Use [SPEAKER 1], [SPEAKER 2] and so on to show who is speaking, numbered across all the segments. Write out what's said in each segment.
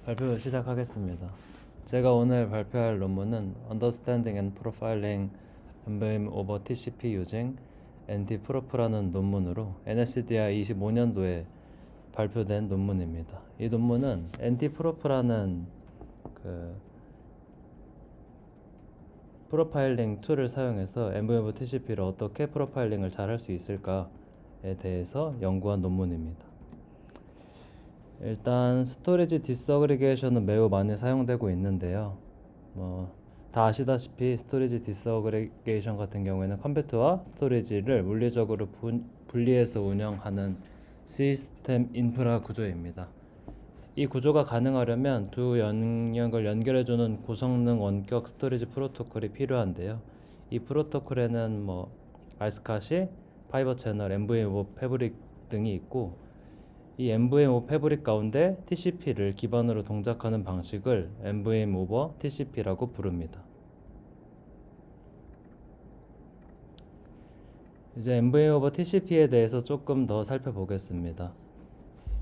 [SPEAKER 1] 발표 시작하겠습니다. 제가 오늘 발표할 논문은 Understanding and Profiling MVM over TCP using NT-PROF라는 논문으로 NSDI 25년도에 발표된 논문입니다. 이 논문은 NT-PROF라는 프로파일링 툴을 사용해서 MVM over TCP를 어떻게 프로파일링을 잘 할 수 있을까에 대해서 연구한 논문입니다. 일단 스토리지 디스어그리게이션은 매우 많이 사용되고 있는데요. 다 아시다시피 스토리지 디스어그리게이션 같은 경우에는 컴퓨터와 스토리지를 물리적으로 분리해서 운영하는 시스템 인프라 구조입니다. 이 구조가 가능하려면 두 영역을 연결해주는 고성능 원격 스토리지 프로토콜이 필요한데요. 이 프로토콜에는 알스카시, 파이버 채널, MVM 오버 패브릭 등이 있고, 이 MVM 오버 패브릭 가운데 TCP를 기반으로 동작하는 방식을 MVM 오버 TCP라고 부릅니다. 이제 MVM 오버 TCP에 대해서 조금 더 살펴보겠습니다.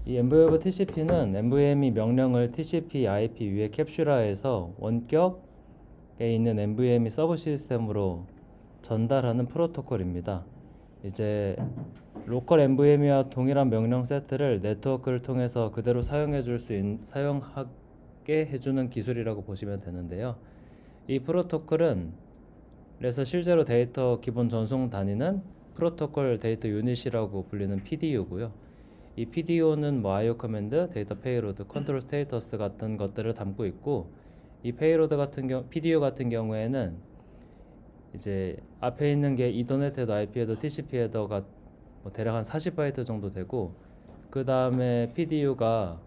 [SPEAKER 1] 이 MVM 오버 TCP는 MVM이 명령을 TCP IP 위에 캡슐화해서 원격에 있는 MVM이 서브 시스템으로 전달하는 프로토콜입니다. 이제 로컬 MVM이와 동일한 명령 세트를 네트워크를 통해서 그대로 사용하게 해주는 기술이라고 보시면 되는데요. 이 프로토콜은 그래서 실제로 데이터 기본 전송 단위는 프로토콜 데이터 유닛이라고 불리는 PDU고요. 이 PDU는 IO 커맨드, 데이터 페이로드, 컨트롤 스테이터스 같은 것들을 담고 있고, 이 PDU 같은 경우에는 이제 앞에 있는 게 이더넷 헤더, IP 헤더, TCP 헤더가 대략 한 40바이트 정도 되고, 그 다음에 PDU가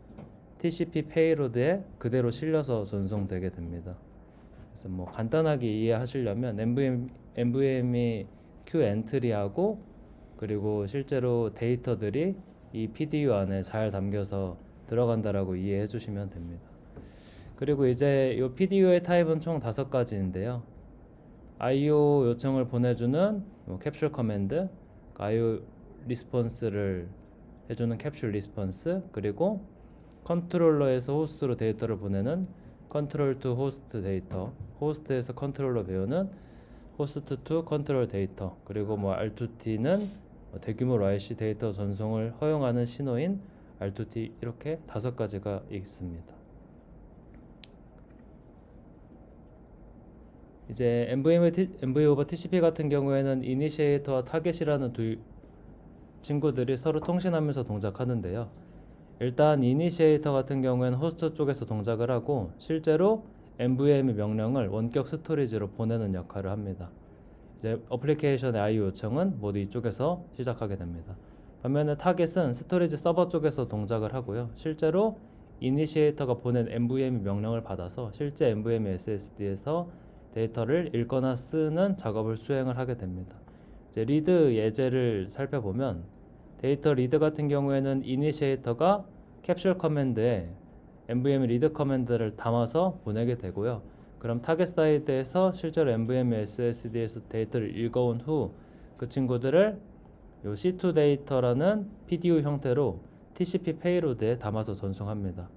[SPEAKER 1] TCP 페이로드에 그대로 실려서 전송되게 됩니다. 그래서 간단하게 이해하시려면 MVM이 Q 엔트리하고 그리고 실제로 데이터들이 이 PDU 안에 잘 담겨서 들어간다라고 이해해 주시면 됩니다. 그리고 이제 이 PDU의 타입은 총 5가지인데요. IO 요청을 보내주는 캡슐 커맨드, IO 리스폰스를 해주는 캡슐 리스폰스, 그리고 컨트롤러에서 호스트로 데이터를 보내는 컨트롤 투 호스트 데이터, 호스트에서 컨트롤러 배우는 호스트 투 컨트롤 데이터, 그리고 R2T는 대규모 IC 데이터 전송을 허용하는 신호인 R2T, 이렇게 5가지가 있습니다. 이제 MVM 오버 TCP 같은 경우에는 이니시에이터와 타겟이라는 두 친구들이 서로 통신하면서 동작하는데요. 일단 이니시에이터 같은 경우에는 호스트 쪽에서 동작을 하고, 실제로 MVM의 명령을 원격 스토리지로 보내는 역할을 합니다. 이제 어플리케이션의 IO 요청은 모두 이쪽에서 시작하게 됩니다. 반면에 타겟은 스토리지 서버 쪽에서 동작을 하고요. 실제로 이니시에이터가 보낸 MVM의 명령을 받아서 실제 MVM SSD에서 데이터를 읽거나 쓰는 작업을 수행을 하게 됩니다. 이제 리드 예제를 살펴보면, 데이터 리드 같은 경우에는 이니시에이터가 캡슐 커맨드에 MVM 리드 커맨드를 담아서 보내게 되고요. 그럼 타겟 사이드에서 실제로 MVM SSD에서 데이터를 읽어온 후 그 친구들을 요 C2 데이터라는 PDU 형태로 TCP 페이로드에 담아서 전송합니다.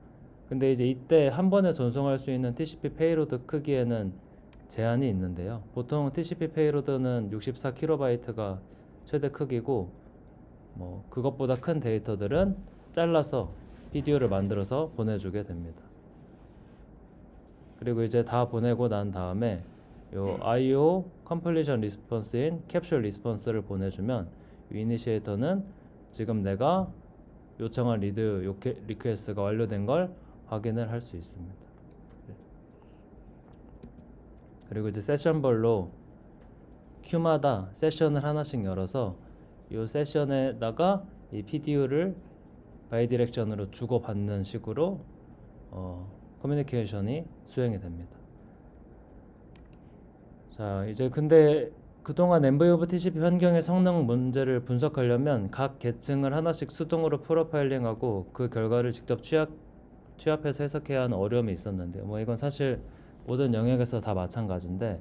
[SPEAKER 1] 근데 이제 이때 한 번에 전송할 수 있는 TCP 페이로드 크기에는 제한이 있는데요. 보통 TCP 페이로드는 64KB가 최대 크기고, 그것보다 큰 데이터들은 잘라서 PDU를 만들어서 보내주게 됩니다. 그리고 이제 다 보내고 난 다음에 요 IO 컴플리션 리스폰스인 캡슐 리스폰스를 보내주면 이니시에이터는 지금 내가 요청한 리드 리퀘스트가 완료된 걸 확인을 할 수 있습니다. 그리고 이제 세션별로 큐마다 세션을 하나씩 열어서 이 세션에다가 이 PDU를 바이디렉션으로 주고받는 식으로 커뮤니케이션이 수행이 됩니다. 자, 이제 근데 그동안 MVM 오버 TCP 환경의 성능 문제를 분석하려면 각 계층을 하나씩 수동으로 프로파일링하고 그 결과를 직접 취합해서 해석해야 하는 어려움이 있었는데, 이건 사실 모든 영역에서 다 마찬가지인데,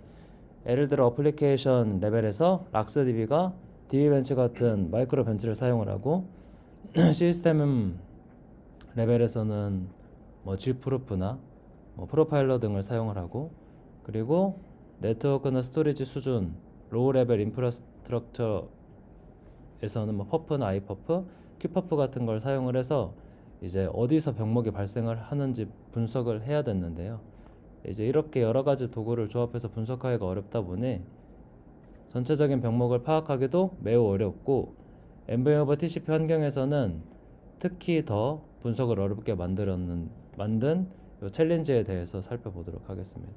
[SPEAKER 1] 예를 들어 어플리케이션 레벨에서 락스DB가 DB벤치 같은 마이크로 벤치를 사용을 하고, 시스템 레벨에서는 뭐 gproof나 뭐 프로파일러 등을 사용을 하고, 그리고 네트워크나 스토리지 수준 로우 레벨 인프라스트럭처에서는 뭐 퍼프나 아이퍼프, 큐퍼프 같은 걸 사용을 해서 이제 어디서 병목이 발생을 하는지 분석을 해야 됐는데요. 이제 이렇게 여러 가지 도구를 조합해서 분석하기가 어렵다 보니 전체적인 병목을 파악하기도 매우 어렵고, 엔브이 오버 TCP 환경에서는 특히 더 분석을 어렵게 만든 이 챌린지에 대해서 살펴보도록 하겠습니다.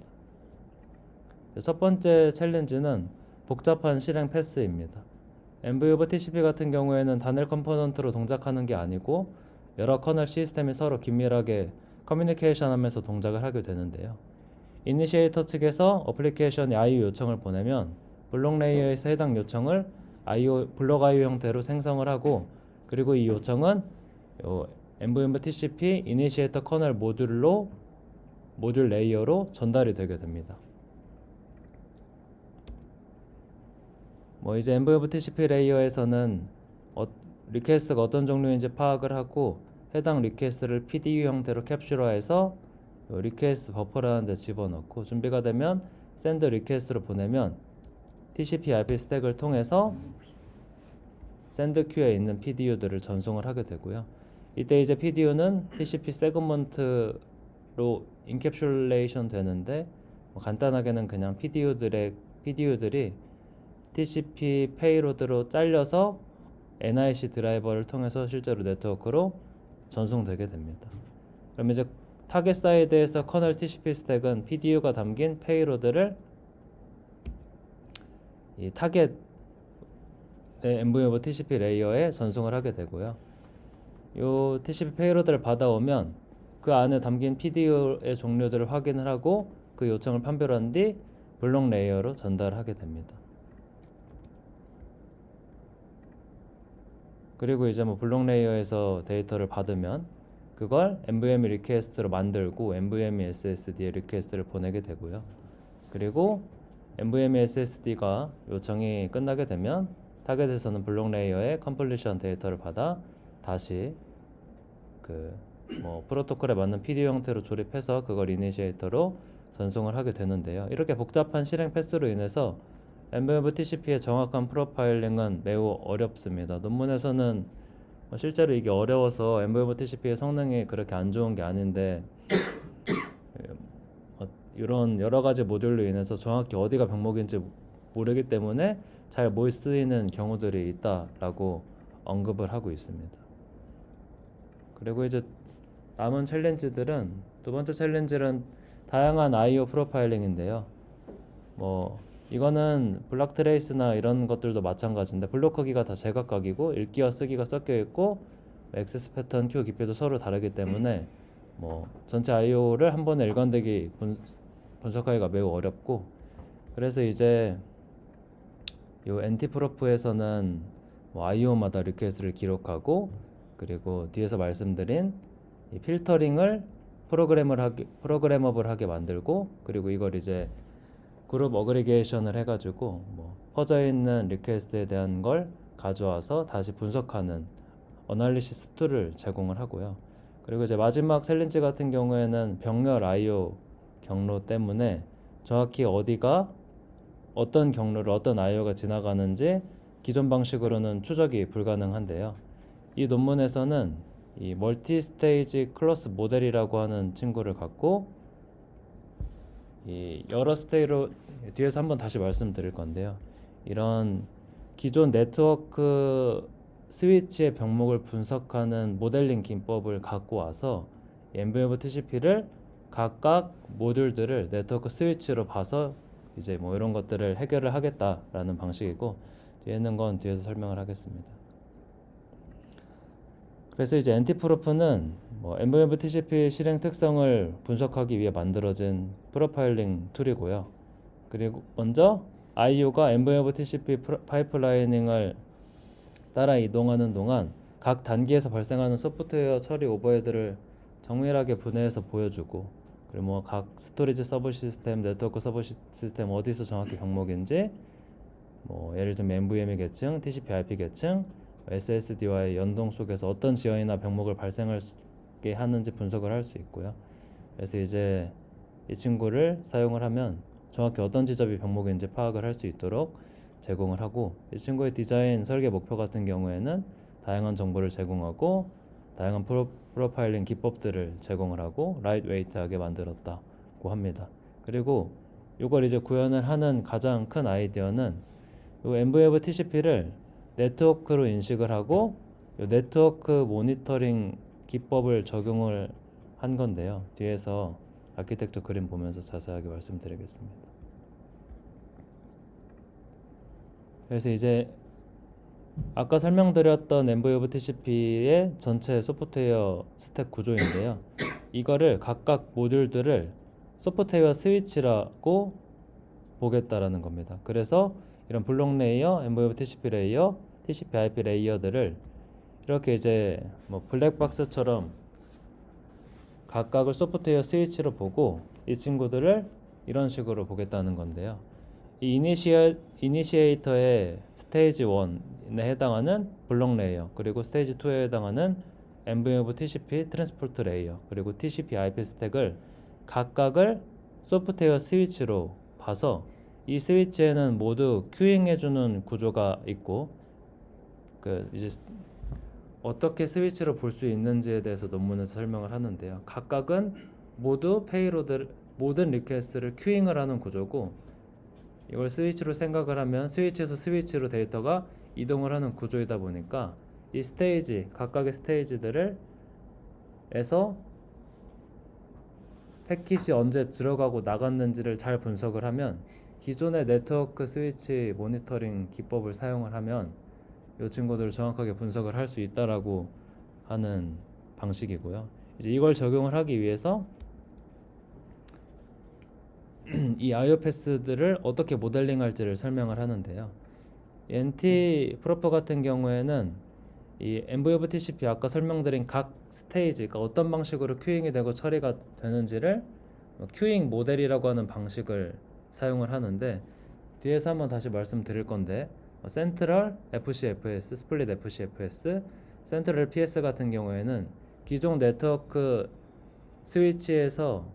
[SPEAKER 1] 첫 번째 챌린지는 복잡한 실행 패스입니다. 엔브이 오버 TCP 같은 경우에는 단일 컴포넌트로 동작하는 게 아니고 여러 커널 시스템이 서로 긴밀하게 커뮤니케이션 하면서 동작을 하게 되는데요. 이니시에이터 측에서 어플리케이션이 IO 요청을 보내면 블록 레이어에서 해당 요청을 블록 IO 형태로 생성을 하고, 그리고 이 요청은 엔브이 TCP 이니시에이터 커널 모듈 레이어로 전달이 되게 됩니다. 뭐 이제 엔브이 TCP 레이어에서는 리퀘스트가 어떤 종류인지 파악을 하고 해당 리퀘스트를 PDU 형태로 캡슐화해서 리퀘스트 버퍼라는 데 집어넣고, 준비가 되면 샌드 리퀘스트로 보내면 TCP IP 스택을 통해서 샌드 큐에 있는 PDU들을 전송을 하게 되고요. 이때 이제 PDU는 TCP 세그먼트로 인캡슐레이션 되는데, 간단하게는 그냥 PDU들이 TCP 페이로드로 잘려서 NIC 드라이버를 통해서 실제로 네트워크로 전송되게 됩니다. 그럼 이제 타겟 사이드에서 커널 TCP 스택은 PDU가 담긴 페이로드를 이 타겟 엔브이 오버 TCP 레이어에 전송을 하게 되고요. 이 TCP 페이로드를 받아오면 그 안에 담긴 PDU의 종류들을 확인을 하고 그 요청을 판별한 뒤 블록 레이어로 전달하게 됩니다. 그리고 이제 뭐 블록 레이어에서 데이터를 받으면 그걸 NVMe 리퀘스트로 만들고 NVMe SSD에 리퀘스트를 보내게 되고요. 그리고 NVMe SSD가 요청이 끝나게 되면 타겟에서는 블록 레이어의 컴플리션 데이터를 받아 다시 프로토콜에 맞는 PDU 형태로 조립해서 그걸 이니시에이터로 전송을 하게 되는데요. 이렇게 복잡한 실행 패스로 인해서 엔브이 오버 TCP의 정확한 프로파일링은 매우 어렵습니다. 논문에서는 실제로 이게 어려워서 엔브이 오버 TCP의 성능이 그렇게 안 좋은 게 아닌데 이런 여러 가지 모듈로 인해서 정확히 어디가 병목인지 모르기 때문에 잘 못 쓰이는 경우들이 있다라고 언급을 하고 있습니다. 그리고 이제 남은 챌린지들은, 두 번째 챌린지는 다양한 IO 프로파일링인데요. 이거는 블락 트레이스나 이런 것들도 마찬가지인데 블록 크기가 다 제각각이고 읽기와 쓰기가 섞여 있고 액세스 패턴, 큐 깊이도 서로 다르기 때문에 전체 IO를 한 번에 일관되게 분석하기가 매우 어렵고, 그래서 이제 요 NT프로프에서는 IO마다 리퀘스트를 기록하고, 그리고 뒤에서 말씀드린 이 필터링을 프로그래머블하게 만들고, 그리고 이걸 이제 그룹 어그리게이션을 해가지고 퍼져 있는 리퀘스트에 대한 걸 가져와서 다시 분석하는 어널리시스 툴을 제공을 하고요. 그리고 이제 마지막 챌린지 같은 경우에는 병렬 IO 경로 때문에 정확히 어디가 어떤 경로를 어떤 IO가 지나가는지 기존 방식으로는 추적이 불가능한데요. 이 논문에서는 이 멀티 스테이지 클로스 모델이라고 하는 친구를 갖고 이 여러 스테이로 뒤에서 한번 다시 말씀드릴 건데요. 이런 기존 네트워크 스위치의 병목을 분석하는 모델링 기법을 갖고 와서 엔브이 오버 TCP를 각각 모듈들을 네트워크 스위치로 봐서 이제 이런 것들을 해결을 하겠다라는 방식이고, 뒤에 있는 건 뒤에서 설명을 하겠습니다. 그래서 이제 NT프로프는 엔브이 오버 TCP 실행 특성을 분석하기 위해 만들어진 프로파일링 툴이고요. 그리고 먼저 IO가 엔브이 오버 TCP 파이프라이닝을 따라 이동하는 동안 각 단계에서 발생하는 소프트웨어 처리 오버헤드를 정밀하게 분해해서 보여주고, 그리고 각 스토리지 서버 시스템, 네트워크 서버 시스템 어디서 정확히 병목인지, 예를 들면 NVMe 계층, TCP/IP 계층, SSD와의 연동 속에서 어떤 지연이나 병목을 발생할 어떻게 하는지 분석을 할 수 있고요. 그래서 이제 이 친구를 사용을 하면 정확히 어떤 지점이 병목인지 파악을 할 수 있도록 제공을 하고, 이 친구의 디자인 설계 목표 같은 경우에는 다양한 정보를 제공하고 다양한 프로파일링 기법들을 제공을 하고 라이트웨이트하게 만들었다고 합니다. 그리고 이걸 이제 구현을 하는 가장 큰 아이디어는 이 엠브웨브 TCP를 네트워크로 인식을 하고 이 네트워크 모니터링 기법을 적용을 한 건데요. 뒤에서 아키텍처 그림 보면서 자세하게 말씀드리겠습니다. 그래서 이제 아까 설명드렸던 엠브웨브 TCP의 전체 소프트웨어 스택 구조인데요. 이거를 각각 모듈들을 소프트웨어 스위치라고 보겠다라는 겁니다. 그래서 이런 블록 레이어, 엠브웨브 TCP 레이어, TCP IP 레이어들을 이렇게 이제 뭐 블랙박스처럼 각각을 소프트웨어 스위치로 보고 이 친구들을 이런 식으로 보겠다는 건데요. 이 이니시에이터의 스테이지 1에 해당하는 블록 레이어, 그리고 스테이지 2에 해당하는 엠브웨브 TCP 트랜스포트 레이어, 그리고 TCP IP 스택을 각각을 소프트웨어 스위치로 봐서 이 스위치에는 모두 큐잉해주는 구조가 있고, 이제 어떻게 스위치로 볼 수 있는지에 대해서 논문에서 설명을 하는데요. 각각은 모두 페이로드 모든 리퀘스트를 큐잉을 하는 구조고, 이걸 스위치로 생각을 하면 스위치에서 스위치로 데이터가 이동을 하는 구조이다 보니까 이 스테이지, 각각의 스테이지들을 에서 패킷이 언제 들어가고 나갔는지를 잘 분석을 하면 기존의 네트워크 스위치 모니터링 기법을 사용을 하면 이 친구들을 정확하게 분석을 할 수 있다라고 하는 방식이고요. 이제 이걸 적용을 하기 위해서 이 IO 패스들을 어떻게 모델링할지를 설명을 하는데요. NT 프로퍼 같은 경우에는 이 엠브웨브 TCP 아까 설명드린 각 스테이지가 어떤 방식으로 큐잉이 되고 처리가 되는지를 큐잉 모델이라고 하는 방식을 사용을 하는데, 뒤에서 한번 다시 말씀드릴 건데 센트럴 FCFS, 스플릿 FCFS, 센트럴 PS 같은 경우에는 기존 네트워크 스위치에서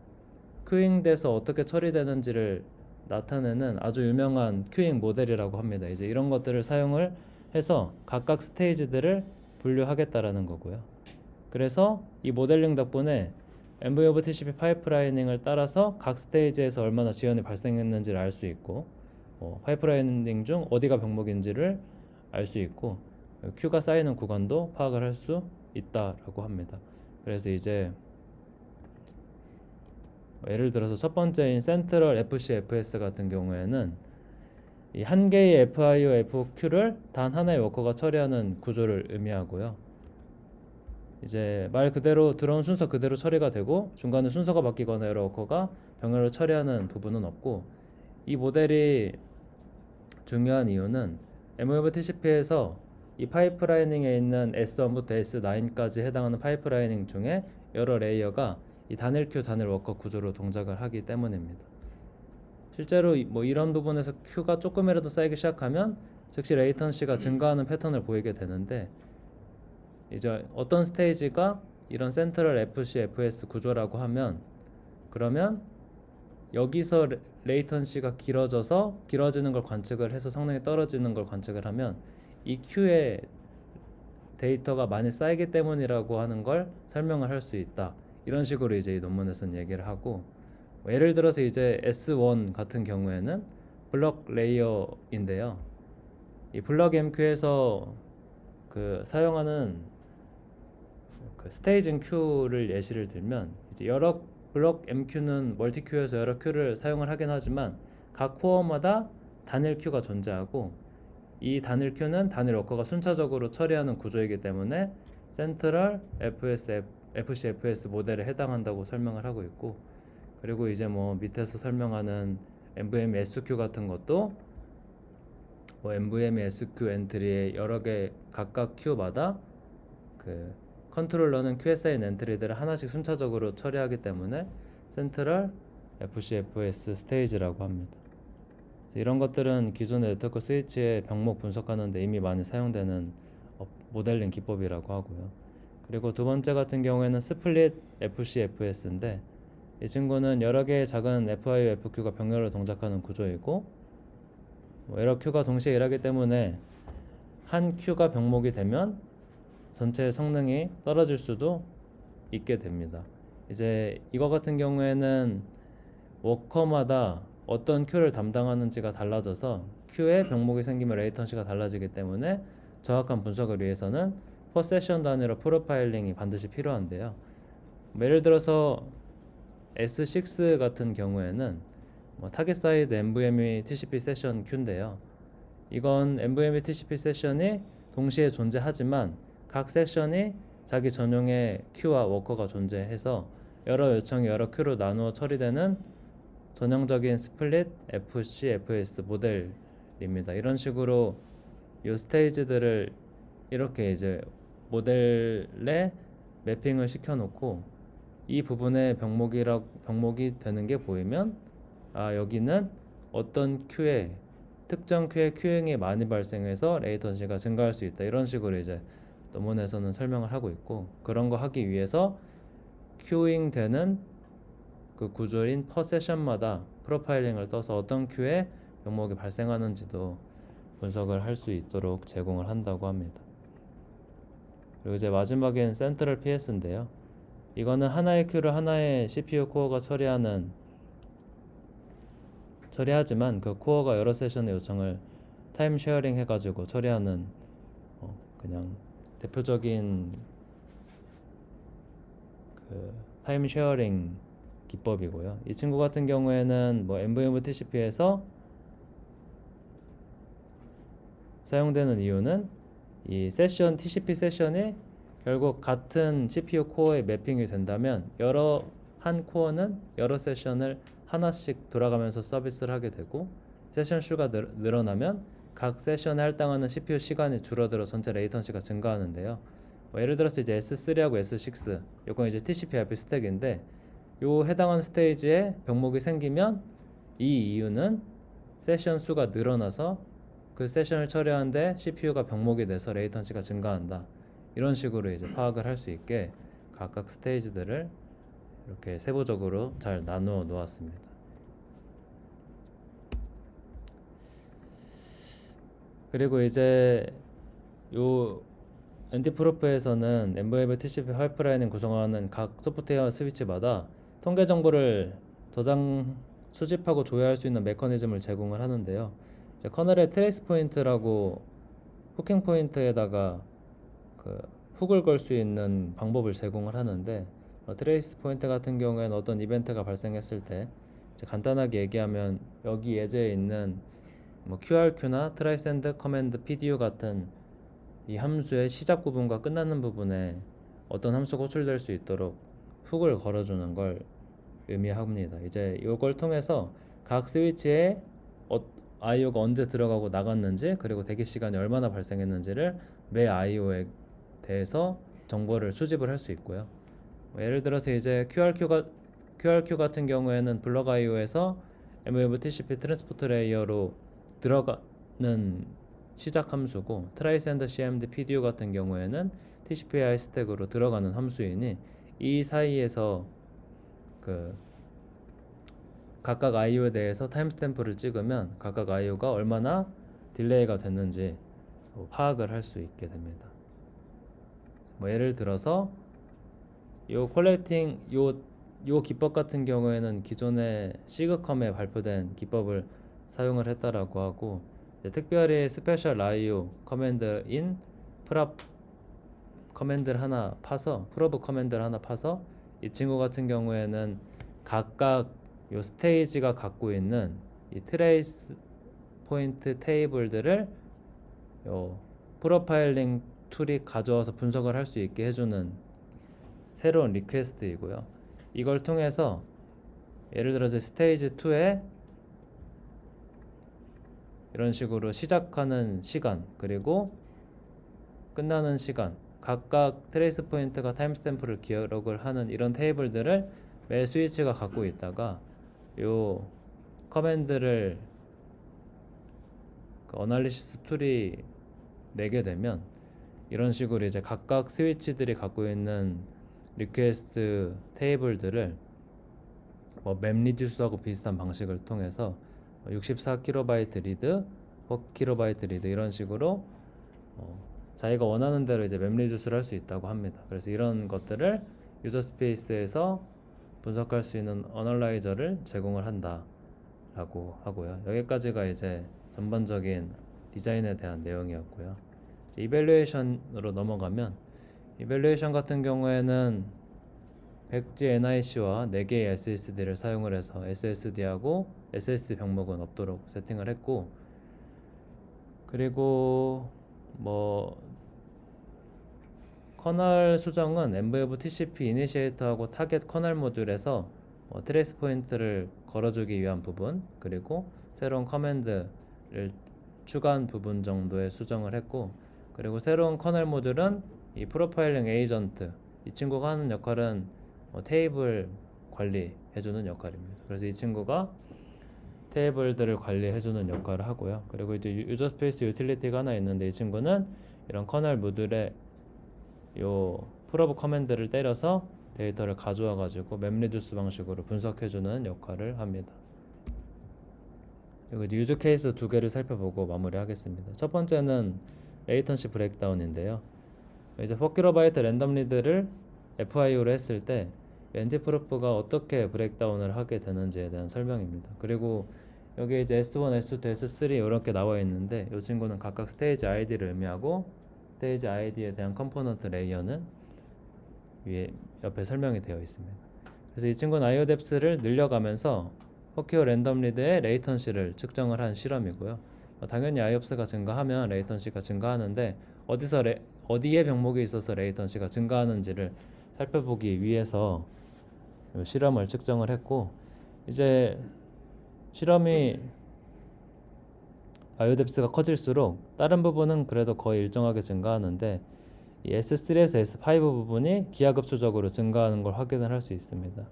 [SPEAKER 1] 큐잉돼서 어떻게 처리되는지를 나타내는 아주 유명한 큐잉 모델이라고 합니다. 이제 이런 것들을 사용을 해서 각각 스테이지들을 분류하겠다라는 거고요. 그래서 이 모델링 덕분에 엠브웨브 TCP 파이프라이닝을 따라서 각 스테이지에서 얼마나 지연이 발생했는지를 알 수 있고, 파이프라이닝 중 어디가 병목인지를 알 수 있고, 큐가 쌓이는 구간도 파악을 할 수 있다라고 합니다. 그래서 이제 예를 들어서 첫 번째인 센트럴 FCFS 같은 경우에는 이 한 개의 FIO, FQ를 단 하나의 워커가 처리하는 구조를 의미하고요. 이제 말 그대로 들어온 순서 그대로 처리가 되고 중간에 순서가 바뀌거나 여러 워커가 병렬을 처리하는 부분은 없고, 이 모델이 중요한 이유는 엠브웨브 TCP에서 이 파이프라이닝에 있는 S1부터 S9까지 해당하는 파이프라이닝 중에 여러 레이어가 이 단일 큐 단일 워커 구조로 동작을 하기 때문입니다. 실제로 뭐 이런 부분에서 큐가 조금이라도 쌓이기 시작하면 즉시 레이턴시가 증가하는 패턴을 보이게 되는데, 이제 어떤 스테이지가 이런 센트럴 FC, FS 구조라고 하면, 그러면 여기서 레이턴시가 길어지는 걸 관측을 해서 성능이 떨어지는 걸 관측을 하면 이 큐에 데이터가 많이 쌓이기 때문이라고 하는 걸 설명을 할 수 있다. 이런 식으로 이제 이 논문에서는 얘기를 하고, 예를 들어서 이제 S1 같은 경우에는 블럭 레이어인데요. 이 블럭 MQ에서 사용하는 스테이징 큐를 예시를 들면, 이제 여러 블럭 MQ는 멀티 큐에서 여러 큐를 사용을 하긴 하지만 각 코어마다 단일 큐가 존재하고, 이 단일 큐는 단일 워커가 순차적으로 처리하는 구조이기 때문에 센트럴 FCFS 모델에 해당한다고 설명을 하고 있고, 그리고 이제 뭐 밑에서 설명하는 NVMe SQ 같은 것도 뭐 NVMe SQ 엔트리의 여러 개 각각 큐마다 컨트롤러는 QSIN 엔트리들을 하나씩 순차적으로 처리하기 때문에 센트럴 FCFS 스테이지라고 합니다. 이런 것들은 기존의 네트워크 스위치의 병목 분석하는 데 이미 많이 사용되는 모델링 기법이라고 하고요. 그리고 두 번째 같은 경우에는 스플릿 FC FS인데 이 친구는 여러 개의 작은 FIU FQ가 병렬로 동작하는 구조이고 여러 Q가 동시에 일하기 때문에 한 Q가 병목이 되면 전체 성능이 떨어질 수도 있게 됩니다. 이제 이거 같은 경우에는 워커마다 어떤 Q를 담당하는지가 달라져서 Q에 병목이 생기면 레이턴시가 달라지기 때문에 정확한 분석을 위해서는 퍼 세션 단위로 프로파일링이 반드시 필요한데요. 예를 들어서 S6 같은 경우에는 타겟 사이드 NVMe TCP 세션 Q인데요. 이건 NVMe TCP 세션이 동시에 존재하지만 각 세션이 자기 전용의 Q와 워커가 존재해서 여러 요청이 여러 Q로 나누어 처리되는 전형적인 스플릿 FC, FS 모델입니다. 이런 식으로 이 스테이지들을 이렇게 이제 모델에 매핑을 시켜놓고 이 부분에 병목이 되는 게 보이면 여기는 어떤 Q에 특정 Q에 Q행이 많이 발생해서 레이턴시가 증가할 수 있다. 이런 식으로 이제 논문에서는 설명을 하고 있고 그런 거 하기 위해서 큐잉 되는 그 구조인 퍼 세션마다 프로파일링을 떠서 어떤 Q에 병목이 발생하는지도 분석을 할 수 있도록 제공을 한다고 합니다. 그리고 이제 마지막엔 센트럴 PS인데요. 이거는 하나의 Q를 하나의 CPU 코어가 처리하지만 그 코어가 여러 세션의 요청을 타임 쉐어링 해가지고 처리하는 그냥 대표적인 그 타임 쉐어링 기법이고요. 이 친구 같은 경우에는 NVMe TCP에서 사용되는 이유는 이 세션 TCP 세션이 결국 같은 CPU 코어에 매핑이 된다면 한 코어는 여러 세션을 하나씩 돌아가면서 서비스를 하게 되고 세션 수가 늘어나면 각 세션에 할당하는 CPU 시간이 줄어들어 전체 레이턴시가 증가하는데요. 예를 들어서 이제 S3하고 S6 이건 이제 TCP/IP 스택인데 요 해당하는 스테이지에 병목이 생기면 이 이유는 세션 수가 늘어나서 그 세션을 처리하는데 CPU가 병목이 돼서 레이턴시가 증가한다. 이런 식으로 이제 파악을 할 수 있게 각각 스테이지들을 이렇게 세부적으로 잘 나누어 놓았습니다. 그리고 이제 요 NT프로프에서는 NVMe TCP 파이프라인을 구성하는 각 소프트웨어 스위치마다 통계 정보를 수집하고 조회할 수 있는 메커니즘을 제공을 하는데요. 이제 커널의 트레이스 포인트라고 후킹 포인트에다가 그 훅을 걸 수 있는 방법을 제공을 하는데 트레이스 포인트 같은 경우에는 어떤 이벤트가 발생했을 때 이제 간단하게 얘기하면 여기 예제에 있는 QRQ나 트라이센드 커맨드 PDU 같은 이 함수의 시작 부분과 끝나는 부분에 어떤 함수가 호출될 수 있도록 훅을 걸어주는 걸 의미합니다. 이제 이걸 통해서 각 스위치에 IO가 언제 들어가고 나갔는지 그리고 대기 시간이 얼마나 발생했는지를 매 IO에 대해서 정보를 수집을 할 수 있고요. 예를 들어서 이제 QRQ 같은 경우에는 블럭 IO에서 MOV TCP 트랜스포트 레이어로 들어가는 시작 함수고 트라이센더 CMD PDU 같은 경우에는 TCP/IP 스택으로 들어가는 함수이니 이 사이에서 그 각각 IO에 대해서 타임스탬프를 찍으면 각각 IO가 얼마나 딜레이가 됐는지 파악을 할 수 있게 됩니다. 예를 들어서 요 기법 같은 경우에는 기존에 시그컴에 발표된 기법을 사용을 했다라고 하고 특별히 스페셜 IO 커맨드인 프랍 커맨드를 하나 파서 프로브 커맨드를 하나 파서 이 친구 같은 경우에는 각각 요 스테이지가 갖고 있는 이 트레이스 포인트 테이블들을 요 프로파일링 툴이 가져와서 분석을 할 수 있게 해주는 새로운 리퀘스트이고요. 이걸 통해서 예를 들어서 스테이지 2에 이런 식으로 시작하는 시간 그리고 끝나는 시간 각각 트레이스 포인트가 타임스탬프를 기록을 하는 이런 테이블들을 매 스위치가 갖고 있다가 요 커맨드를 어널리시스 툴이 내게 되면 이런 식으로 이제 각각 스위치들이 갖고 있는 리퀘스트 테이블들을 뭐 맵리듀스하고 비슷한 방식을 통해서 64KB 리드, 4KB 리드 이런 식으로 자기가 원하는 대로 이제 맵리듀스를 할 수 있다고 합니다. 그래서 이런 것들을 유저 스페이스에서 분석할 수 있는 어널라이저를 제공을 한다라고 하고요. 여기까지가 이제 전반적인 디자인에 대한 내용이었고요. 이밸류에이션으로 넘어가면 이밸류에이션 같은 경우에는 100G NIC와 4개의 SSD를 사용을 해서 SSD하고 SSD 병목은 없도록 세팅을 했고, 그리고 뭐 커널 수정은 엔브웨브 TCP 이니시에이터하고 타겟 커널 모듈에서 트레이스 포인트를 걸어주기 위한 부분, 그리고 새로운 커맨드를 추가한 부분 정도의 수정을 했고, 그리고 새로운 커널 모듈은 이 프로파일링 에이전트, 이 친구가 하는 역할은 테이블 관리해주는 역할입니다. 그래서 이 친구가 테이블들을 관리해주는 역할을 하고요. 그리고 이제 유저 스페이스 유틸리티가 하나 있는데, 이 친구는 이런 커널 모듈에 요 프로브 커맨드를 때려서 데이터를 가져와 가지고 맵리듀스 방식으로 분석해주는 역할을 합니다. 그리고 이제 유즈 케이스 두 개를 살펴보고 마무리하겠습니다. 첫 번째는 레이턴시 브레이크다운인데요. 이제 4KB 랜덤 리드를 FIO로 했을 때 엔티프루프가 어떻게 브레이크다운을 하게 되는지에 대한 설명입니다. 그리고 여기 이제 S1, S2, S3 이렇게 나와 있는데, 이 친구는 각각 스테이지 ID를 의미하고, 스테이지 ID에 대한 컴포넌트 레이어는 위에 옆에 설명이 되어 있습니다. 그래서 이 친구는 IO 뎁스를 늘려가면서 4Q 랜덤 리드의 레이턴시를 측정을 한 실험이고요. 당연히 IOPS가 증가하면 레이턴시가 증가하는데, 어디에 병목이 있어서 레이턴시가 증가하는지를 살펴보기 위해서 실험을 측정을 했고, 이제 실험이 IO 뎁스가 커질수록 다른 부분은 그래도 거의 일정하게 증가하는데, 이 S3에서 S5 부분이 기하급수적으로 증가하는 걸 확인을 할 수 있습니다.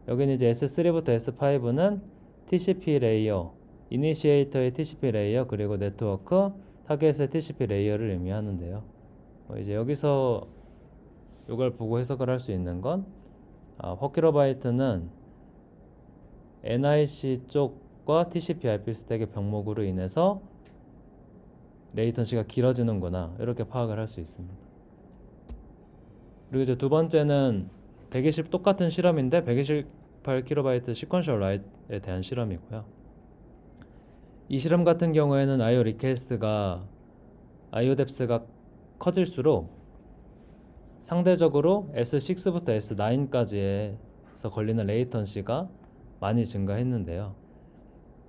[SPEAKER 1] 여기는 이제 S3부터 S5는 TCP 레이어, 이니시에이터의 TCP 레이어, 그리고 네트워크, 타겟의 TCP 레이어를 의미하는데요. 이제 여기서 이걸 보고 해석을 할 수 있는 건 4KB NIC 쪽과 TCP IP 스택의 병목으로 인해서 레이턴시가 길어지는구나, 이렇게 파악을 할 수 있습니다. 그리고 이제 두 번째는 120 똑같은 실험인데 128KB 시퀀셜 라이트에 대한 실험이고요. 이 실험 같은 경우에는 IO 리퀘스트가 IO 뎁스가 커질수록 상대적으로 S6부터 S9까지에서 걸리는 레이턴시가 많이 증가했는데요.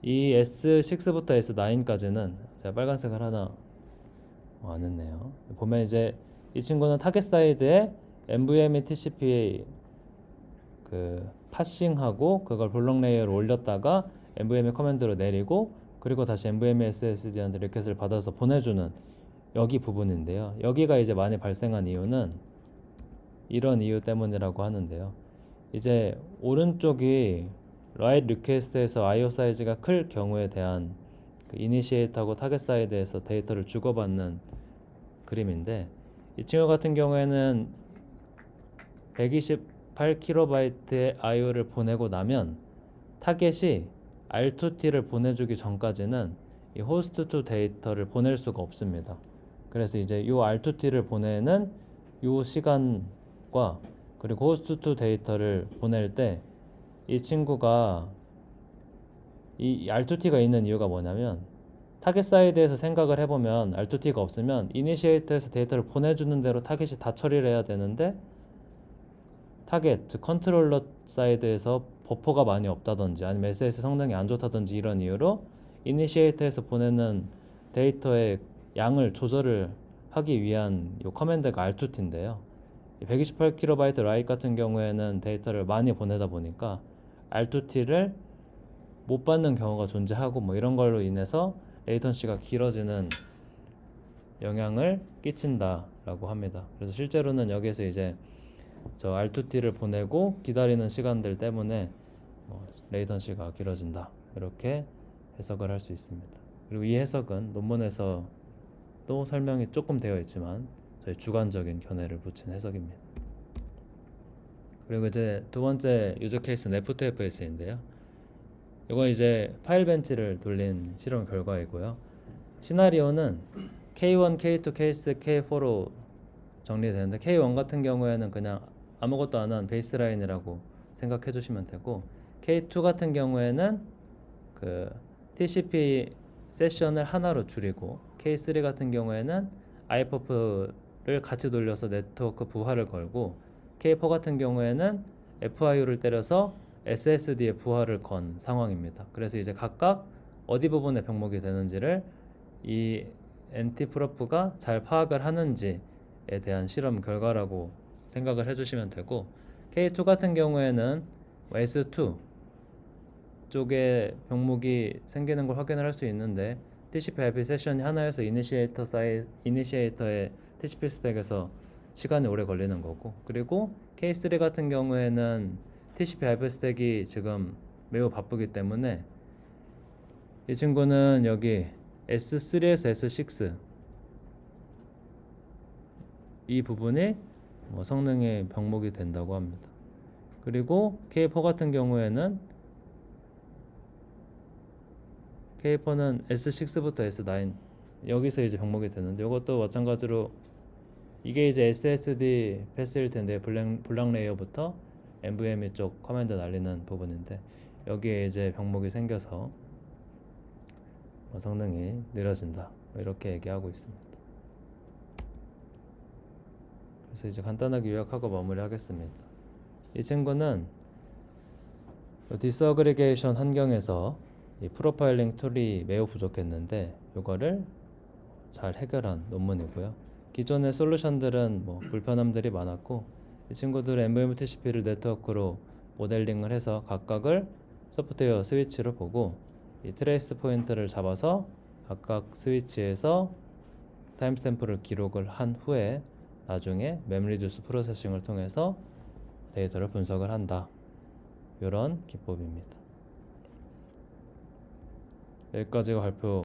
[SPEAKER 1] 이 S6부터 S9까지는 제가 빨간색을 하나 안 했네요. 보면 이제 이 친구는 타겟 사이드에 NVMe TCP 파싱하고 그걸 블록 레이어로 올렸다가 NVMe 커맨드로 내리고, 그리고 다시 NVMe SSD한테 리퀘스트를 받아서 보내주는 여기 부분인데요. 여기가 이제 많이 발생한 이유는 이런 이유 때문이라고 하는데요. 이제 오른쪽이 write 리퀘스트에서 IO 사이즈가 클 경우에 대한 이니시에이터하고 타겟 사이드에서 데이터를 주고받는 그림인데, 이 친구 같은 경우에는 128KB의 IO를 보내고 나면 타겟이 R2T를 보내주기 전까지는 이 호스트2 데이터를 보낼 수가 없습니다. 그래서 이제 이 R2T를 보내는 이 시간과 그리고 호스트2 데이터를 보낼 때 이 친구가 이 R2T가 있는 이유가 뭐냐면, 타겟 사이드에서 생각을 해보면 R2T가 없으면 이니시에이터에서 데이터를 보내주는 대로 타겟이 다 처리를 해야 되는데, 타겟, 즉 컨트롤러 사이드에서 버퍼가 많이 없다든지 아니면 SS 성능이 안 좋다든지 이런 이유로 이니시에이터에서 보내는 데이터의 양을 조절을 하기 위한 이 커맨드가 R2T인데요. 128KB 라이트 같은 경우에는 데이터를 많이 보내다 보니까 R2T를 못 받는 경우가 존재하고 뭐 이런 걸로 인해서 레이턴시가 길어지는 영향을 끼친다라고 합니다. 그래서 실제로는 여기에서 이제 저 R2T를 보내고 기다리는 시간들 때문에 레이턴시가 길어진다, 이렇게 해석을 할 수 있습니다. 그리고 이 해석은 논문에서 또 설명이 조금 되어 있지만 저희 주관적인 견해를 붙인 해석입니다. 그리고 이제 두 번째 유저 케이스는 F2FS인데요. 이건 이제 파일 벤치를 돌린 실험 결과이고요. 시나리오는 K1, K2, K3, K4로 정리되는데 K1 같은 경우에는 그냥 아무것도 안 한 베이스라인이라고 생각해 주시면 되고, K2 같은 경우에는 그 TCP 세션을 하나로 줄이고, K3 같은 경우에는 IPF를 같이 돌려서 네트워크 부하를 걸고, K4 같은 경우에는 FIU를 때려서 SSD에 부하를 건 상황입니다. 그래서 이제 각각 어디 부분에 병목이 되는지를 이 NT프로프가 잘 파악을 하는지에 대한 실험 결과라고 생각을 해주시면 되고, K2 같은 경우에는 S2 쪽에 병목이 생기는 걸 확인을 할 수 있는데, TCP/IP 세션이 하나여서 이니시에이터의 TCP 스택에서 시간이 오래 걸리는 거고, 그리고 K3 같은 경우에는 TCP/IP 스택이 지금 매우 바쁘기 때문에 이 친구는 여기 S3에서 S6 이 부분이 성능의 병목이 된다고 합니다. 그리고 K4 같은 경우에는 K4는 S6부터 S9 여기서 이제 병목이 되는데, 이것도 마찬가지로 이게 이제 SSD 패스일 텐데 블락 레이어부터 NVMe 쪽 커맨드 날리는 부분인데, 여기에 이제 병목이 생겨서 성능이 느려진다, 이렇게 얘기하고 있습니다. 그래서 이제 간단하게 요약하고 마무리하겠습니다. 이 친구는 디스어그리게이션 환경에서 이 프로파일링 툴이 매우 부족했는데 이거를 잘 해결한 논문이고요. 기존의 솔루션들은 불편함들이 많았고, 이 친구들은 NVMe TCP를 네트워크로 모델링을 해서 각각을 소프트웨어 스위치로 보고, 이 트레이스 포인트를 잡아서 각각 스위치에서 타임스탬프를 기록을 한 후에 나중에 맵리듀스 프로세싱을 통해서 데이터를 분석을 한다, 이런 기법입니다. 여기까지가 발표